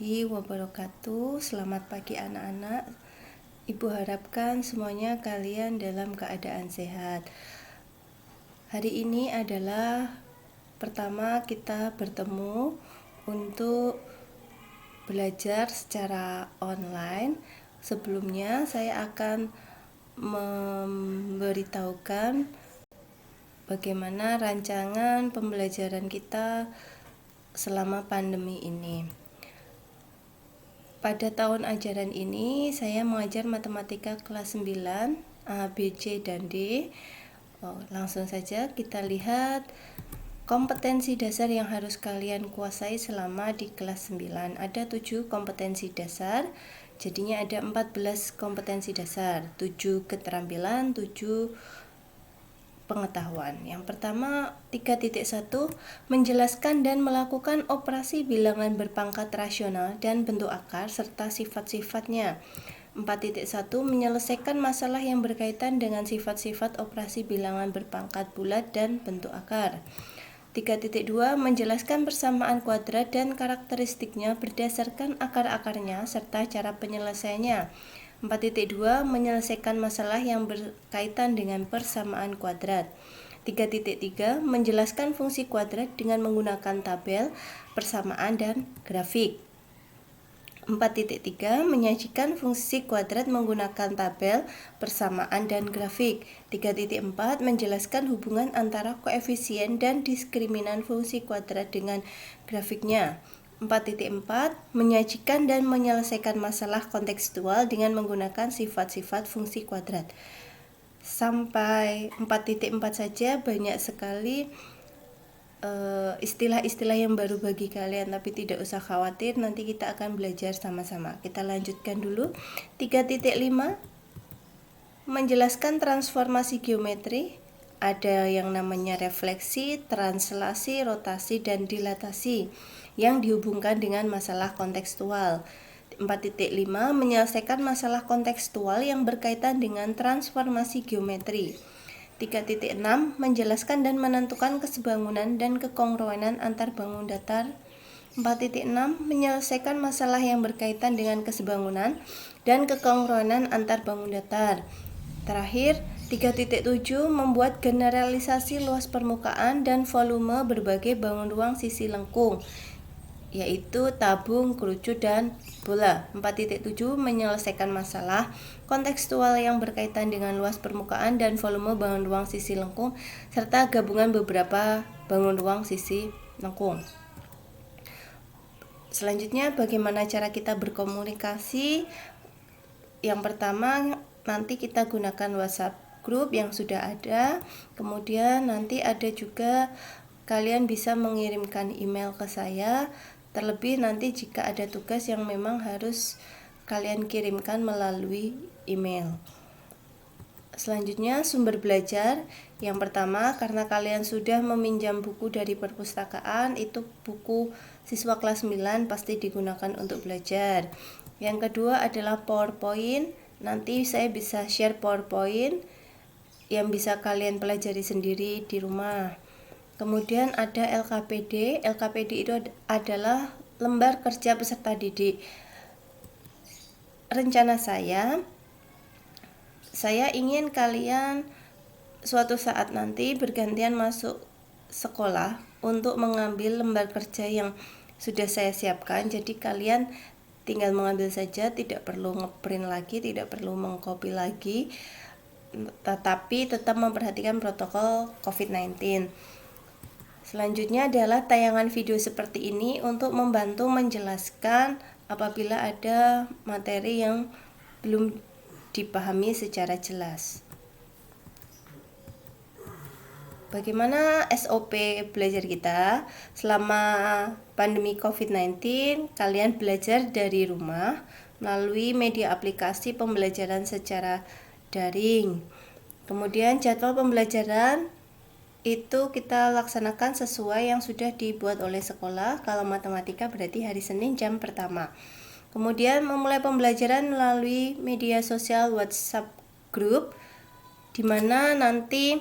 warahmatullahi wabarakatuh. Selamat pagi anak-anak. Ibu harapkan semuanya kalian dalam keadaan sehat. Hari ini adalah pertama kita bertemu untuk belajar secara online. Sebelumnya saya akan memberitahukan bagaimana rancangan pembelajaran kita selama pandemi ini. Pada tahun ajaran ini saya mengajar matematika kelas 9 A, B, C, dan D. Langsung saja kita lihat kompetensi dasar yang harus kalian kuasai selama di kelas 9. Ada 7 kompetensi dasar, jadinya ada 14 kompetensi dasar, 7 keterampilan, 7 pengetahuan. Yang pertama 3.1 menjelaskan dan melakukan operasi bilangan berpangkat rasional dan bentuk akar serta sifat-sifatnya. 4.1 menyelesaikan masalah yang berkaitan dengan sifat-sifat operasi bilangan berpangkat bulat dan bentuk akar. 3.2 menjelaskan persamaan kuadrat dan karakteristiknya berdasarkan akar-akarnya serta cara penyelesaiannya. 4.2 menyelesaikan masalah yang berkaitan dengan persamaan kuadrat. 3.3 menjelaskan fungsi kuadrat dengan menggunakan tabel, persamaan, dan grafik. 4.3 menyajikan fungsi kuadrat menggunakan tabel, persamaan, dan grafik. 3.4 menjelaskan hubungan antara koefisien dan diskriminan fungsi kuadrat dengan grafiknya. 4.4 menyajikan dan menyelesaikan masalah kontekstual dengan menggunakan sifat-sifat fungsi kuadrat. Sampai 4.4 saja banyak sekali istilah-istilah yang baru bagi kalian, tapi tidak usah khawatir, nanti kita akan belajar sama-sama. Kita lanjutkan dulu. 3.5 menjelaskan transformasi geometri. Ada yang namanya refleksi, translasi, rotasi, dan dilatasi yang dihubungkan dengan masalah kontekstual. 4.5 menyelesaikan masalah kontekstual yang berkaitan dengan transformasi geometri. 3.6 menjelaskan dan menentukan kesebangunan dan kekongruenan antar bangun datar. 4.6 menyelesaikan masalah yang berkaitan dengan kesebangunan dan kekongruenan antar bangun datar. Terakhir, 3.7 membuat generalisasi luas permukaan dan volume berbagai bangun ruang sisi lengkung, yaitu tabung, kerucut, dan bola. 4.7 menyelesaikan masalah kontekstual yang berkaitan dengan luas permukaan dan volume bangun ruang sisi lengkung serta gabungan beberapa bangun ruang sisi lengkung. Selanjutnya, bagaimana cara kita berkomunikasi? Yang pertama, nanti kita gunakan WhatsApp grup yang sudah ada. Kemudian nanti ada juga kalian bisa mengirimkan email ke saya. Terlebih nanti jika ada tugas yang memang harus kalian kirimkan melalui email. Selanjutnya, sumber belajar. Yang pertama, karena kalian sudah meminjam buku dari perpustakaan, itu buku siswa kelas 9 pasti digunakan untuk belajar. Yang kedua adalah PowerPoint. Nanti saya bisa share PowerPoint yang bisa kalian pelajari sendiri di rumah. Kemudian ada LKPD. LKPD itu adalah lembar kerja peserta didik. Rencana saya ingin kalian suatu saat nanti bergantian masuk sekolah untuk mengambil lembar kerja yang sudah saya siapkan. Jadi kalian tinggal mengambil saja, tidak perlu ngeprint lagi, tidak perlu mengcopy lagi, tetapi tetap memperhatikan protokol COVID-19. Selanjutnya adalah tayangan video seperti ini untuk membantu menjelaskan apabila ada materi yang belum dipahami secara jelas. Bagaimana SOP belajar kita? Selama pandemi COVID-19, kalian belajar dari rumah melalui media aplikasi pembelajaran secara daring. Kemudian jadwal pembelajaran itu kita laksanakan sesuai yang sudah dibuat oleh sekolah. Kalau matematika berarti hari Senin jam pertama. Kemudian memulai pembelajaran melalui media sosial WhatsApp group, di mana nanti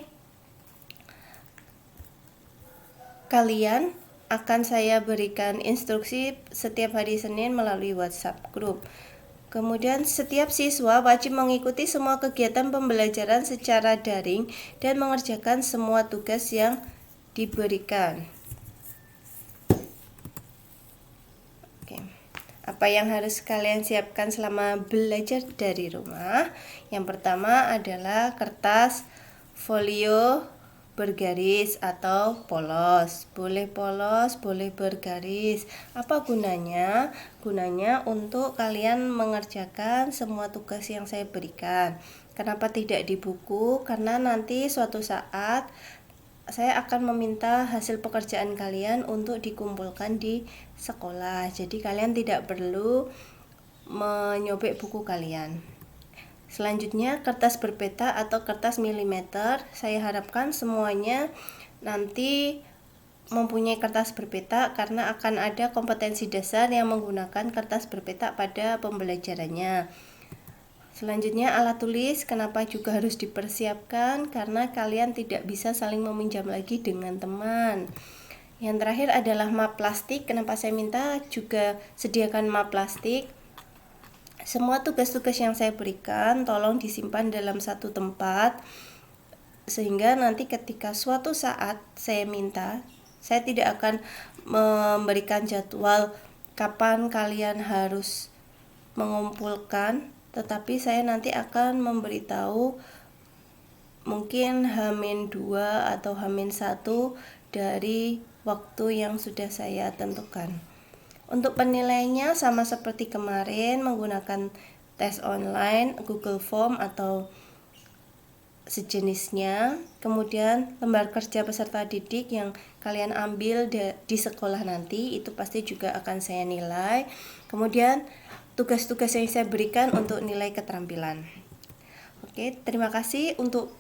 kalian akan saya berikan instruksi setiap hari Senin melalui WhatsApp group. Kemudian setiap siswa wajib mengikuti semua kegiatan pembelajaran secara daring dan mengerjakan semua tugas yang diberikan. Oke. Apa yang harus kalian siapkan selama belajar dari rumah? Yang pertama adalah kertas folio bergaris atau polos. Boleh polos, boleh bergaris. Apa gunanya? Gunanya untuk kalian mengerjakan semua tugas yang saya berikan. Kenapa tidak di buku? Karena nanti suatu saat saya akan meminta hasil pekerjaan kalian untuk dikumpulkan di sekolah. Jadi kalian tidak perlu menyobek buku kalian. Selanjutnya kertas berpeta atau kertas milimeter. Saya harapkan semuanya nanti mempunyai kertas berpeta karena akan ada kompetensi dasar yang menggunakan kertas berpeta pada pembelajarannya. Selanjutnya alat tulis, kenapa juga harus dipersiapkan? Karena kalian tidak bisa saling meminjam lagi dengan teman. Yang terakhir adalah map plastik. Kenapa saya minta juga sediakan map plastik? Semua tugas-tugas yang saya berikan tolong disimpan dalam satu tempat, sehingga nanti ketika suatu saat saya minta, saya tidak akan memberikan jadwal kapan kalian harus mengumpulkan, tetapi saya nanti akan memberitahu mungkin H-2 atau H-1 dari waktu yang sudah saya tentukan. Untuk penilaiannya sama seperti kemarin, menggunakan tes online, Google Form atau sejenisnya. Kemudian lembar kerja peserta didik yang kalian ambil di sekolah nanti, itu pasti juga akan saya nilai. Kemudian tugas-tugas yang saya berikan untuk nilai keterampilan. Oke, terima kasih untuk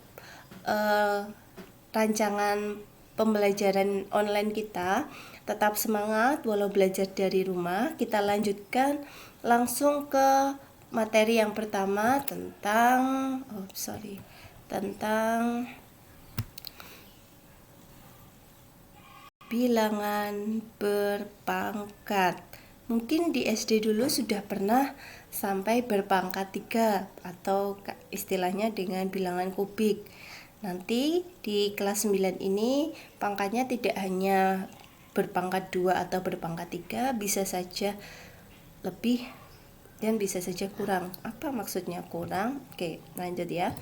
rancangan pembelajaran online kita. Tetap semangat walau belajar dari rumah. Kita lanjutkan langsung ke materi yang pertama tentang bilangan berpangkat. Mungkin di SD dulu sudah pernah sampai berpangkat 3 atau istilahnya dengan bilangan kubik. Nanti di kelas 9 ini pangkatnya tidak hanya berpangkat 2 atau berpangkat 3, bisa saja lebih dan bisa saja kurang. Apa maksudnya kurang? Oke, lanjut ya.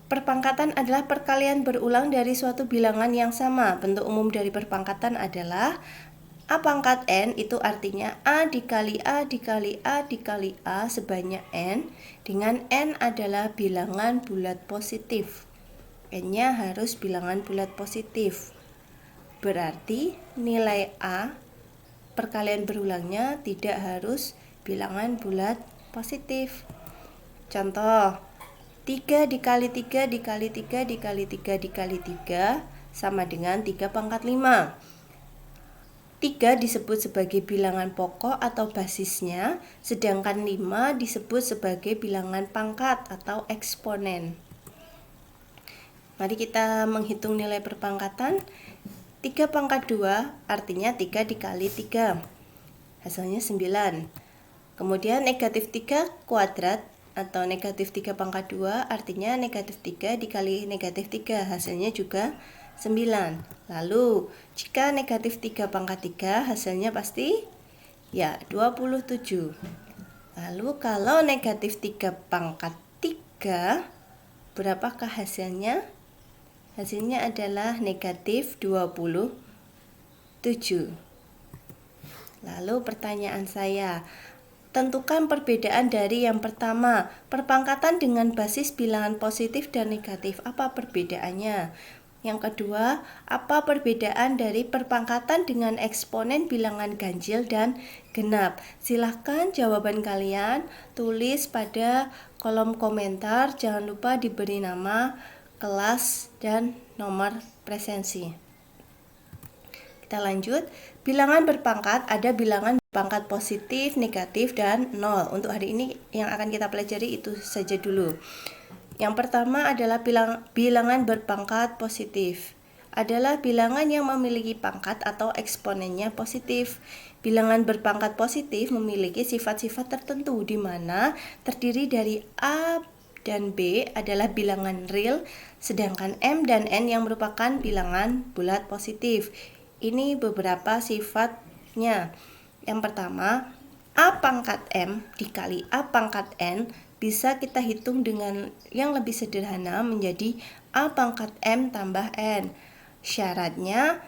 Perpangkatan adalah perkalian berulang dari suatu bilangan yang sama. Bentuk umum dari perpangkatan adalah A pangkat N, itu artinya A dikali A dikali A dikali A sebanyak N, dengan N adalah bilangan bulat positif. N-nya harus bilangan bulat positif. Berarti nilai A perkalian berulangnya tidak harus bilangan bulat positif. Contoh, 3 dikali 3 dikali 3 dikali 3 dikali 3 sama dengan 3 pangkat 5. 3 disebut sebagai bilangan pokok atau basisnya, sedangkan 5 disebut sebagai bilangan pangkat atau eksponen. Mari kita menghitung nilai perpangkatan. 3 pangkat 2 artinya 3 dikali 3, hasilnya 9. Kemudian negatif 3 kuadrat atau negatif 3 pangkat 2 artinya negatif 3 dikali negatif 3, hasilnya juga 9. Lalu jika negatif 3 pangkat 3 hasilnya pasti ya 27. Lalu kalau negatif 3 pangkat 3 berapakah hasilnya? Hasilnya adalah negatif 27. Lalu pertanyaan saya, tentukan perbedaan dari yang pertama, perpangkatan dengan basis bilangan positif dan negatif. Apa perbedaannya? Yang kedua, apa perbedaan dari perpangkatan dengan eksponen bilangan ganjil dan genap? Silahkan jawaban kalian tulis pada kolom komentar. Jangan lupa diberi nama, kelas, dan nomor presensi. Kita lanjut. Bilangan berpangkat, ada bilangan berpangkat positif, negatif, dan 0. Untuk hari ini yang akan kita pelajari itu saja dulu. Yang pertama adalah bilangan berpangkat positif. adalah bilangan yang memiliki pangkat atau eksponennya positif. Bilangan berpangkat positif memiliki sifat-sifat tertentu di mana terdiri dari A dan B adalah bilangan real, sedangkan M dan N yang merupakan bilangan bulat positif. Ini beberapa sifatnya. Yang pertama, A pangkat M dikali A pangkat N bisa kita hitung dengan yang lebih sederhana menjadi A pangkat M tambah N. Syaratnya,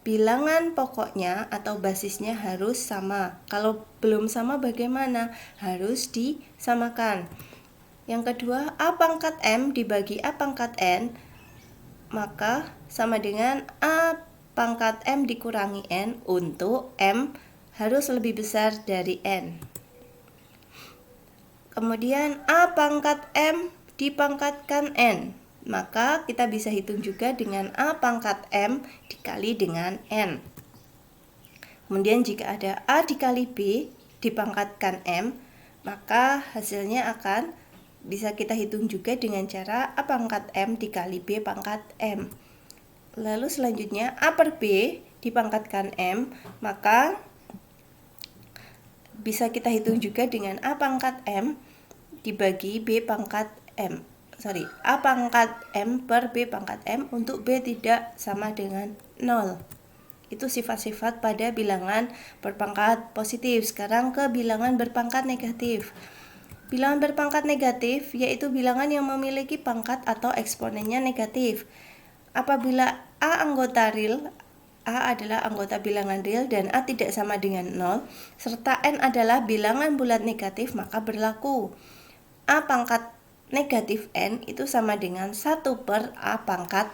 bilangan pokoknya atau basisnya harus sama. Kalau belum sama bagaimana? Harus disamakan. Yang kedua, A pangkat M dibagi A pangkat N, maka sama dengan A pangkat M dikurangi N untuk M harus lebih besar dari N. Kemudian A pangkat M dipangkatkan N, maka kita bisa hitung juga dengan A pangkat M dikali dengan N. Kemudian jika ada A dikali B dipangkatkan M, maka hasilnya akan bisa kita hitung juga dengan cara A pangkat M dikali B pangkat M. Lalu selanjutnya A per B dipangkatkan M, maka bisa kita hitung juga dengan A pangkat M dibagi B pangkat M. A pangkat M per B pangkat M untuk B tidak sama dengan 0. Itu sifat-sifat pada bilangan berpangkat positif. Sekarang ke bilangan berpangkat negatif. Bilangan berpangkat negatif yaitu bilangan yang memiliki pangkat atau eksponennya negatif. Apabila A anggota real, A adalah anggota bilangan real dan A tidak sama dengan 0, serta N adalah bilangan bulat negatif, maka berlaku A pangkat negatif N itu sama dengan 1 per A pangkat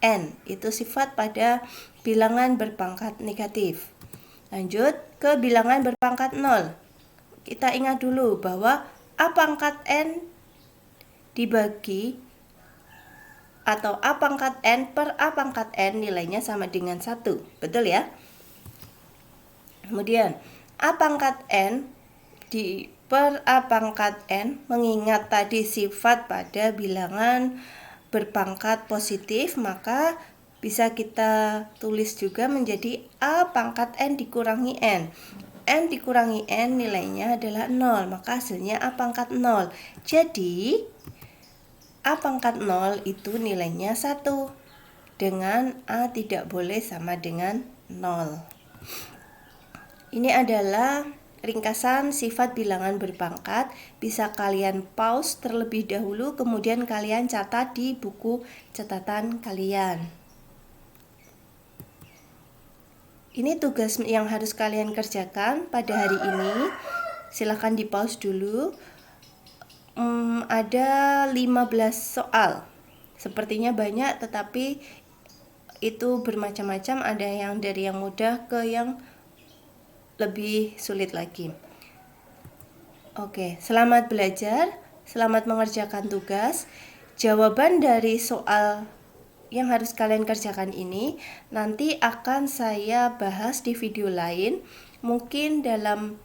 N. Itu sifat pada bilangan berpangkat negatif. Lanjut ke bilangan berpangkat 0. Kita ingat dulu bahwa A pangkat N dibagi atau A pangkat N per A pangkat N nilainya sama dengan 1. Betul ya? Kemudian A pangkat N per A pangkat N, mengingat tadi sifat pada bilangan berpangkat positif, maka bisa kita tulis juga menjadi A pangkat N dikurangi N. N dikurangi N nilainya adalah 0, maka hasilnya A pangkat 0. Jadi A pangkat 0 itu nilainya 1, dengan A tidak boleh sama dengan 0. Ini adalah ringkasan sifat bilangan berpangkat. Bisa kalian pause terlebih dahulu, kemudian kalian catat di buku catatan kalian. Ini tugas yang harus kalian kerjakan pada hari ini. Silahkan di pause dulu. Ada 15 soal. Sepertinya banyak, tetapi itu bermacam-macam. Ada yang dari yang mudah ke yang lebih sulit lagi. Oke, selamat belajar, selamat mengerjakan tugas. Jawaban dari soal yang harus kalian kerjakan ini nanti akan saya bahas di video lain, mungkin dalam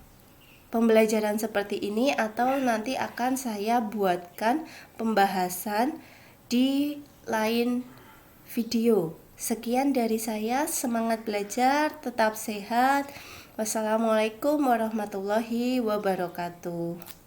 pembelajaran seperti ini, atau nanti akan saya buatkan pembahasan di lain video. Sekian dari saya, semangat belajar, tetap sehat. Wassalamualaikum warahmatullahi wabarakatuh.